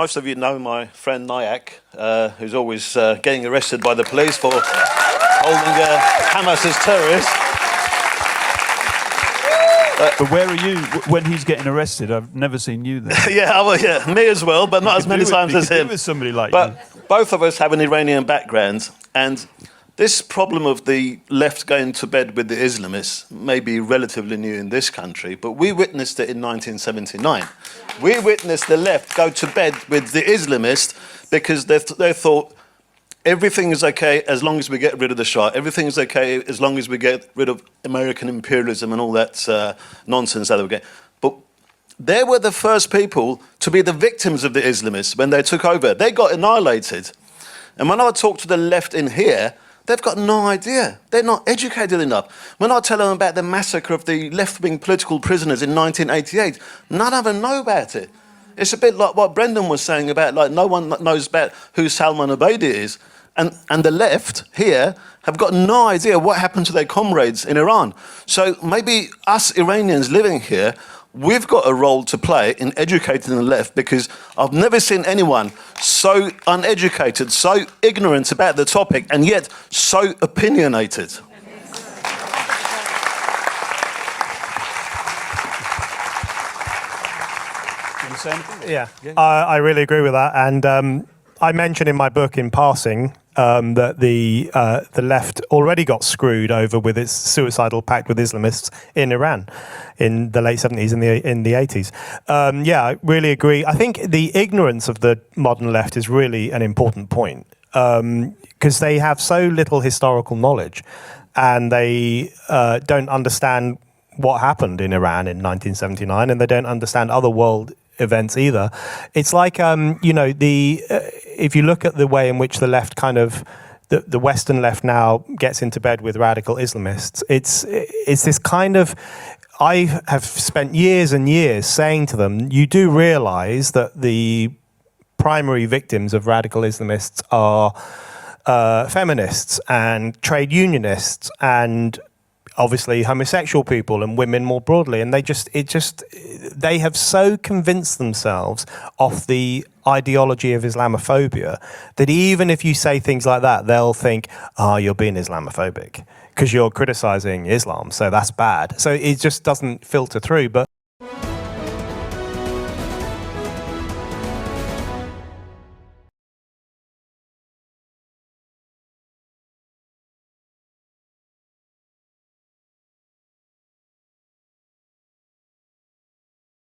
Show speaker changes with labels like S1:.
S1: Most of you know my friend Nyack, who's always getting arrested by the police for holding Hamas as terrorists.
S2: But where are you when he's getting arrested? I've never seen you there.
S1: yeah, me as well, but not as many times as him.
S2: With somebody like
S1: but
S2: you.
S1: Both of us have an Iranian background, and this problem of the left going to bed with the Islamists may be relatively new in this country, but we witnessed it in 1979. We witnessed the left go to bed with the Islamists because they thought everything is okay as long as we get rid of the Shah. Everything is okay as long as we get rid of American imperialism and all that nonsense that we get. But they were the first people to be the victims of the Islamists when they took over. They got annihilated. And when I talk to the left in here, they've got no idea. They're not educated enough. When I tell them about the massacre of the left-wing political prisoners in 1988, none of them know about it. It's a bit like what Brendan was saying about, like, no one knows about who Salman Abedi is. And the left here have got no idea what happened to their comrades in Iran. So maybe us Iranians living here, we've got a role to play in educating the left, because I've never seen anyone so uneducated, so ignorant about the topic, and yet so opinionated.
S3: Yeah, I really agree with that. And I mentioned in my book in passing that the left already got screwed over with its suicidal pact with Islamists in Iran in the late 70s and in the 80s. Yeah, I really agree. I think the ignorance of the modern left is really an important point, because they have so little historical knowledge, and they don't understand what happened in Iran in 1979, and they don't understand other world events either. It's like, if you look at the way in which the left the Western left now gets into bed with radical Islamists, it's this kind of, I have spent years and years saying to them, you do realize that the primary victims of radical Islamists are feminists and trade unionists and obviously homosexual people and women more broadly, and they have so convinced themselves of the ideology of Islamophobia that even if you say things like that, they'll think, you're being Islamophobic because you're criticizing Islam, so that's bad. So it just doesn't filter through. But